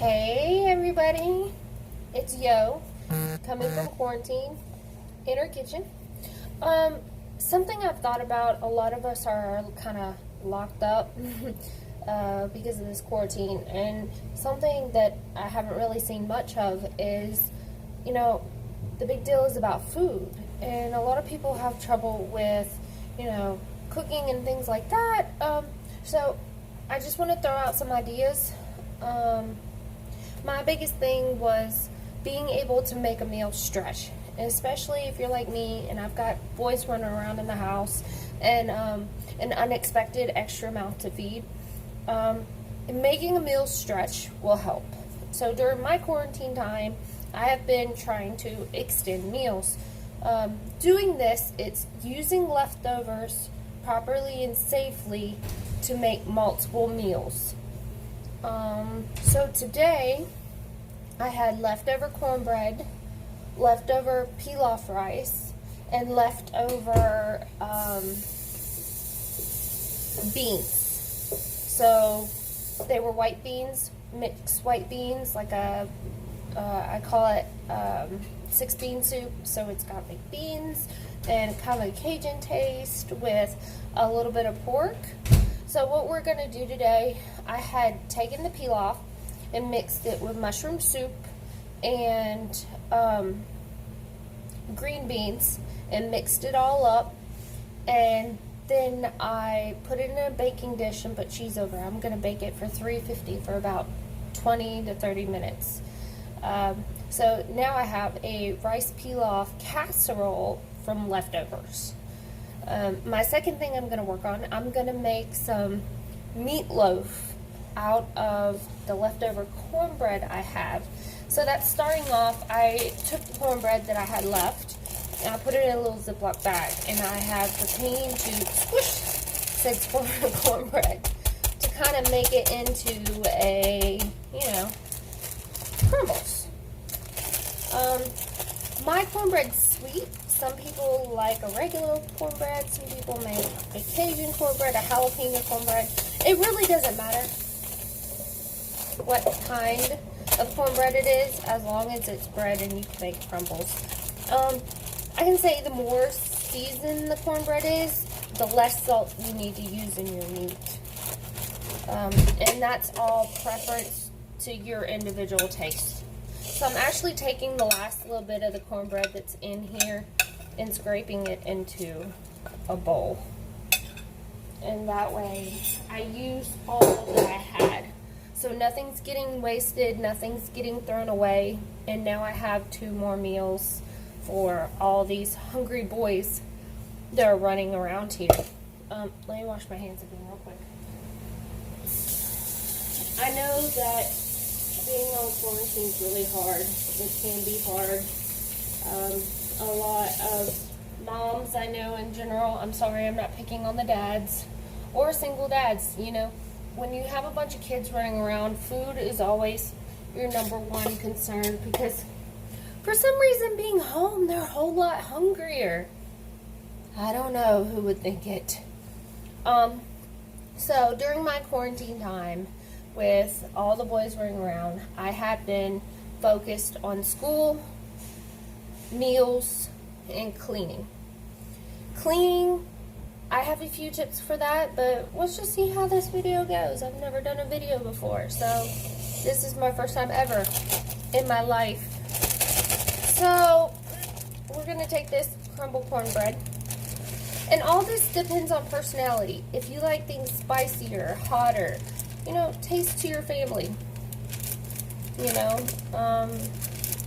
Hey everybody, it's Yo, coming from quarantine in our kitchen. Something I've thought about, a lot of us are kind of locked up because of this quarantine, and something that I haven't really seen much of is, the big deal is about food, and a lot of people have trouble with, cooking and things like that. So I just want to throw out some ideas. My biggest thing was being able to make a meal stretch, especially if you're like me and I've got boys running around in the house and an unexpected extra amount to feed. Making a meal stretch will help. So during my quarantine time, I have been trying to extend meals. Doing this, it's using leftovers properly and safely to make multiple meals. So today I had leftover cornbread, leftover pilaf rice, and leftover beans. So they were white beans, mixed white beans, like I call it 6-bean soup. So it's got like beans and kind of a Cajun taste with a little bit of pork. So what we're going to do today, I had taken the pilaf and mixed it with mushroom soup and green beans and mixed it all up, and then I put it in a baking dish and put cheese over. I'm going to bake it for 350 for about 20 to 30 minutes. So now I have a rice pilaf casserole from leftovers. My second thing I'm going to work on, I'm going to make some meatloaf out of the leftover cornbread I have. So that's starting off, I took the cornbread that I had left and I put it in a little Ziploc bag, and I have the pain to squish said cornbread to kind of make it into a, crumbles. My cornbread's sweet. Some people like a regular cornbread, some people make a Cajun cornbread, a jalapeno cornbread. It really doesn't matter what kind of cornbread it is, as long as it's bread and you can make crumbles. I can say the more seasoned the cornbread is, the less salt you need to use in your meat. And that's all preference to your individual taste. So I'm actually taking the last little bit of the cornbread that's in here and scraping it into a bowl. And that way I use all that I had. So nothing's getting wasted, nothing's getting thrown away, and now I have 2 more meals for all these hungry boys that are running around here. Let me wash my hands again real quick. I know that being on quarantine is really hard. It can be hard. A lot of moms I know in general, I'm sorry, I'm not picking on the dads or single dads, when you have a bunch of kids running around, food is always your number one concern, because for some reason being home, they're a whole lot hungrier. I don't know who would think it. So during my quarantine time, with all the boys running around, I have been focused on school, meals, and cleaning. Cleaning, I have a few tips for that, but let's just see how this video goes. I've never done a video before, so this is my first time ever in my life. So we're going to take this crumble cornbread, and all this depends on personality. If you like things spicier, hotter, taste to your family,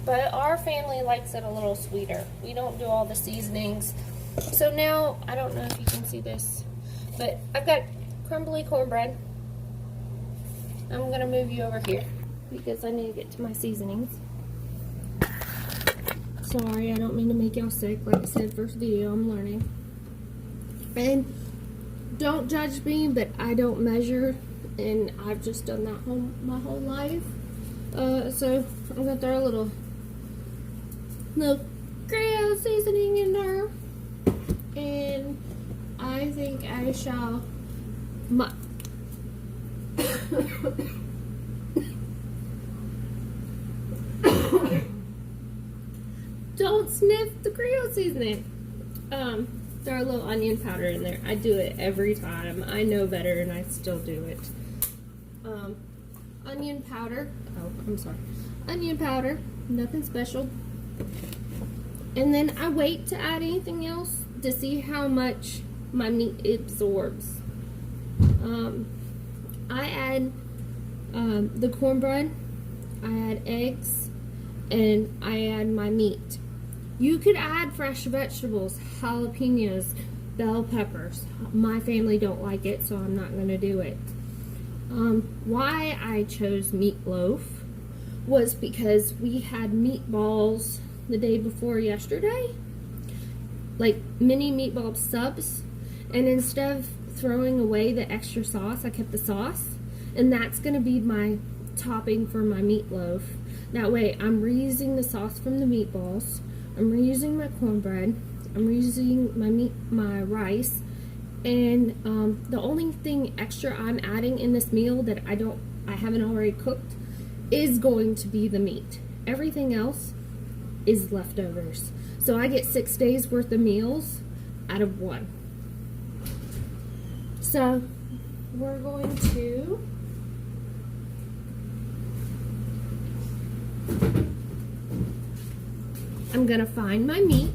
but our family likes it a little sweeter. We don't do all the seasonings. So now, I don't know if you can see this, but I've got crumbly cornbread. I'm going to move you over here because I need to get to my seasonings. Sorry, I don't mean to make y'all sick. Like I said, first video, I'm learning. And don't judge me, but I don't measure, and I've just done that my whole life. So I'm going to throw a little Grail seasoning in there. And I think I shall Don't sniff the Creole seasoning. Throw a little onion powder in there. I do it every time. I know better and I still do it. Onion powder. Oh, I'm sorry. Onion powder. Nothing special. And then I wait to add anything else to see how much my meat absorbs. I add the cornbread. I add eggs. And I add my meat. You could add fresh vegetables, jalapenos, bell peppers. My family don't like it, so I'm not going to do it. Why I chose meatloaf was because we had meatballs the day before yesterday, like mini meatball subs, and instead of throwing away the extra sauce, I kept the sauce, and that's going to be my topping for my meatloaf. That way I'm reusing the sauce from the meatballs, I'm reusing my cornbread, I'm reusing my rice, and the only thing extra I'm adding in this meal that I haven't already cooked is going to be the meat. Everything else is leftovers. So I get 6 days worth of meals out of 1. So we're going to I'm gonna find my meat.